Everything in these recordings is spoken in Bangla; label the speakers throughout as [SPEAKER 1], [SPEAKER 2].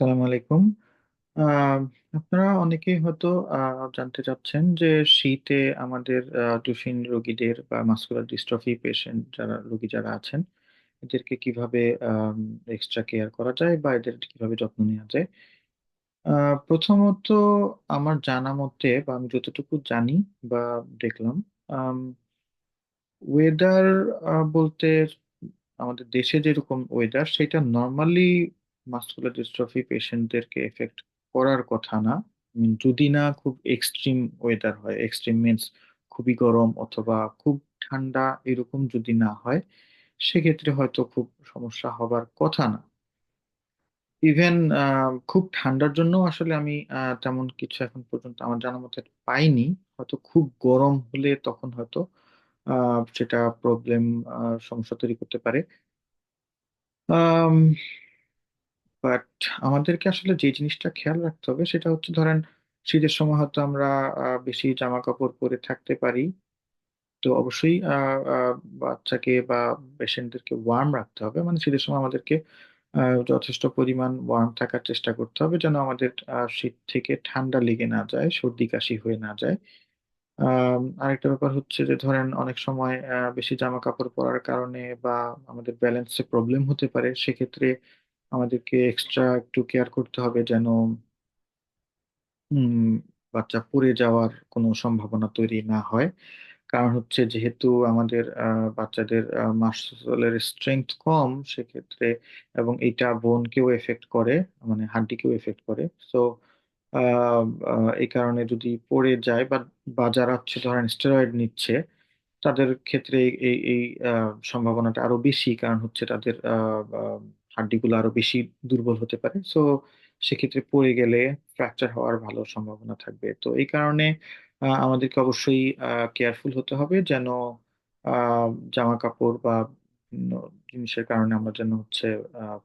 [SPEAKER 1] সালাম আলাইকুম। আহ, আপনারা অনেকেই হয়তো জানতে চাচ্ছেন যে শীতে আমাদের ডুশেন রোগীদের বা মাসকুলার ডিস্ট্রফি পেশেন্ট যারা রোগী যারা আছেন এদেরকে কিভাবে এক্সট্রা কেয়ার করা যায় বা এদের কিভাবে যত্ন নেওয়া যায়। প্রথমত আমার জানা মতে বা আমি যতটুকু জানি বা দেখলাম, ওয়েদার বলতে আমাদের দেশে যেরকম ওয়েদার সেটা নর্মালি মাসকুলার ডিস্ট্রফি পেশেন্টদেরকে এফেক্ট করার কথা না। যদি না খুব এক্সট্রিম ওয়েদার হয়, এক্সট্রিম মিন্স খুবই গরম অথবা খুব ঠান্ডা, এরকম যদি না হয় সেক্ষেত্রে হয়তো খুব সমস্যা হবার কথা না। ইভেন খুব ঠান্ডার জন্য আসলে আমি তেমন কিছু এখন পর্যন্ত আমার জানা মতে পাইনি। হয়তো খুব গরম হলে তখন হয়তো সেটা প্রবলেম, সমস্যা তৈরি করতে পারে। বাট আমাদেরকে আসলে যে জিনিসটা খেয়াল রাখতে হবে সেটা হচ্ছে, ধরেন শীতের সময় হয়তো আমরা বেশি জামা কাপড় পরে থাকতে পারি। তো অবশ্যই বাচ্চাকে বা পেশেন্টদেরকে ওয়ার্ম রাখতে হবে, মানে শীতের সময় আমাদেরকে যথেষ্ট পরিমাণ ওয়ার্ম থাকার চেষ্টা করতে হবে যেন আমাদের শীত থেকে ঠান্ডা লেগে না যায়, সর্দি কাশি হয়ে না যায়। আরেকটা ব্যাপার হচ্ছে যে ধরেন অনেক সময় বেশি জামা কাপড় পরার কারণে বা আমাদের ব্যালেন্সে প্রবলেম হতে পারে, সেক্ষেত্রে আমাদেরকে এক্সট্রা একটু কেয়ার করতে হবে যেন উম, বাচ্চা পড়ে যাওয়ার কোনো সম্ভাবনা তৈরি না হয়। কারণ হচ্ছে যেহেতু আমাদের বাচ্চাদের মাসলের স্ট্রেংথ কম সেক্ষেত্রে, এবং এটা বোনকেও এফেক্ট করে, মানে হাড্ডিকেও এফেক্ট করে। সো এই কারণে যদি পড়ে যায় বা যারা হচ্ছে ধরেন স্টেরয়েড নিচ্ছে তাদের ক্ষেত্রে এই সম্ভাবনাটা আরো বেশি, কারণ হচ্ছে তাদের হাড্ডিগুলো আরো বেশি দুর্বল হতে পারে। সো সেক্ষেত্রে পড়ে গেলে ফ্র্যাকচার হওয়ার ভালো সম্ভাবনা থাকবে। তো এই কারণে আমাদেরকে অবশ্যই কেয়ারফুল হতে হবে যেন আহ, জামা কাপড় বা বিভিন্ন জিনিসের কারণে আমরা যেন হচ্ছে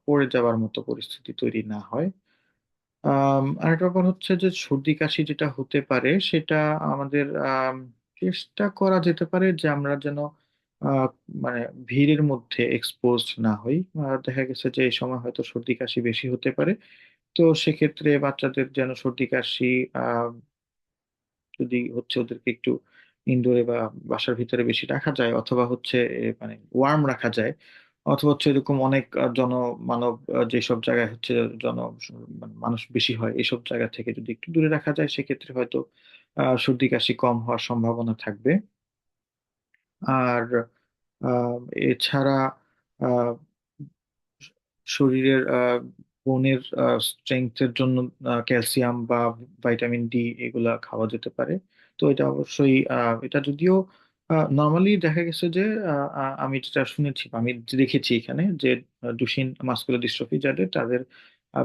[SPEAKER 1] পড়ে যাওয়ার মতো পরিস্থিতি তৈরি না হয়। আরেকটা ব্যাপার হচ্ছে যে সর্দি কাশি যেটা হতে পারে সেটা আমাদের চেষ্টা করা যেতে পারে যে আমরা যেন আহ, মানে ভিড়ের মধ্যে এক্সপোজ না হই। দেখা গেছে যে এই সময় হয়তো সর্দি কাশি বেশি হতে পারে। তো সেক্ষেত্রে বাচ্চাদের যেন সর্দি কাশি যদি হচ্ছে ওদেরকে একটু ইনডোরে বা বাসার ভিতরে বেশি রাখা যায়, অথবা হচ্ছে মানে ওয়ার্ম রাখা যায়, অথবা হচ্ছে এরকম অনেক জনমানব যেসব জায়গায় হচ্ছে জন মানে মানুষ বেশি হয় এইসব জায়গা থেকে যদি একটু দূরে রাখা যায় সেক্ষেত্রে হয়তো সর্দি কাশি কম হওয়ার সম্ভাবনা থাকবে। আর আহ, এছাড়া আহ, শরীরের বোনের স্ট্রেংথের জন্য ক্যালসিয়াম বা ভাইটামিন ডি এগুলা খাওয়া যেতে পারে। তো এটা অবশ্যই এটা যদিও নর্মালি দেখা গেছে যে আমি যেটা শুনেছি বা আমি দেখেছি এখানে যে ডুশেন মাসকুলার ডিস্ট্রফি যাদের তাদের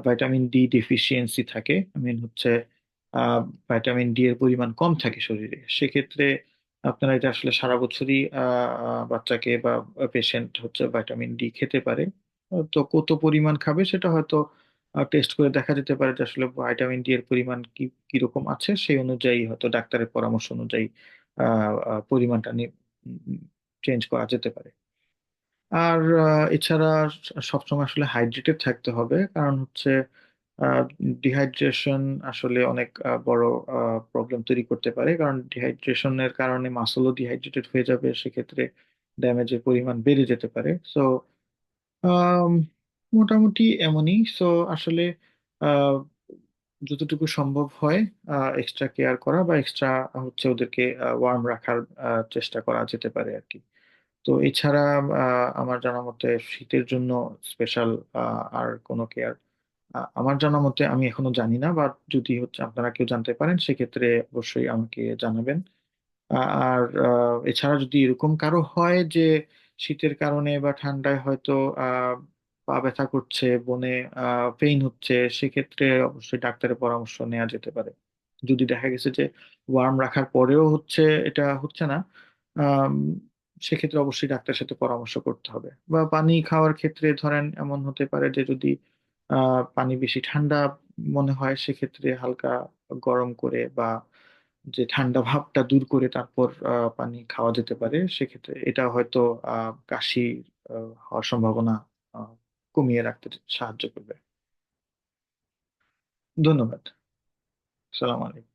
[SPEAKER 1] ভাইটামিন ডি ডেফিসিয়েন্সি থাকে, আই মিন হচ্ছে ভাইটামিন ডি এর পরিমাণ কম থাকে শরীরে। সেক্ষেত্রে আপনারা এটা আসলে সারা বছরই বাচ্চাকে বা পেশেন্ট হচ্ছে ভাইটামিন ডি খেতে পারে। তো কত পরিমাণ খাবে সেটা হয়তো টেস্ট করে দেখা যেতে পারে যে আসলে ভাইটামিন ডি এর পরিমাণ কি কিরকম আছে, সেই অনুযায়ী হয়তো ডাক্তারের পরামর্শ অনুযায়ী পরিমাণটা চেঞ্জ করা যেতে পারে। আর এছাড়া সবসময় আসলে হাইড্রেটেড থাকতে হবে, কারণ হচ্ছে ডিহাইড্রেশন আসলে অনেক বড় প্রবলেম তৈরি করতে পারে, কারণ ডিহাইড্রেশনের কারণে মাসলও ডিহাইড্রেটেড হয়ে যাবে, সেক্ষেত্রে ড্যামেজের পরিমাণ বেড়ে যেতে পারে। সো মোটামুটি এমনই। সো আসলে আহ, যতটুকু সম্ভব হয় এক্সট্রা কেয়ার করা বা এক্সট্রা হচ্ছে ওদেরকে ওয়ার্ম রাখার চেষ্টা করা যেতে পারে আর কি। তো এছাড়া আমার জানা মতে শীতের জন্য স্পেশাল আর কোনো কেয়ার আমার জানা মতে আমি এখনো জানি না, বা যদি হচ্ছে আপনারা কেউ জানতে পারেন সেক্ষেত্রে অবশ্যই আমাকে জানাবেন। আর এছাড়া যদি এরকম কারো হয় যে শীতের কারণে বা ঠান্ডায় হয়তো আহ পা ব্যথা করছে, বনে পেইন হচ্ছে, সেক্ষেত্রে অবশ্যই ডাক্তারের পরামর্শ নেওয়া যেতে পারে। যদি দেখা গেছে যে ওয়ার্ম রাখার পরেও হচ্ছে এটা হচ্ছে না, আম, সেক্ষেত্রে অবশ্যই ডাক্তারের সাথে পরামর্শ করতে হবে। বা পানি খাওয়ার ক্ষেত্রে ধরেন এমন হতে পারে যে যদি পানি বেশি ঠান্ডা মনে হয় সেক্ষেত্রে হালকা গরম করে বা যে ঠান্ডা ভাবটা দূর করে তারপর পানি খাওয়া যেতে পারে, সেক্ষেত্রে এটা হয়তো কাশি হওয়ার সম্ভাবনা আহ, কমিয়ে রাখতে সাহায্য করবে। ধন্যবাদ। সালাম আলাইকুম।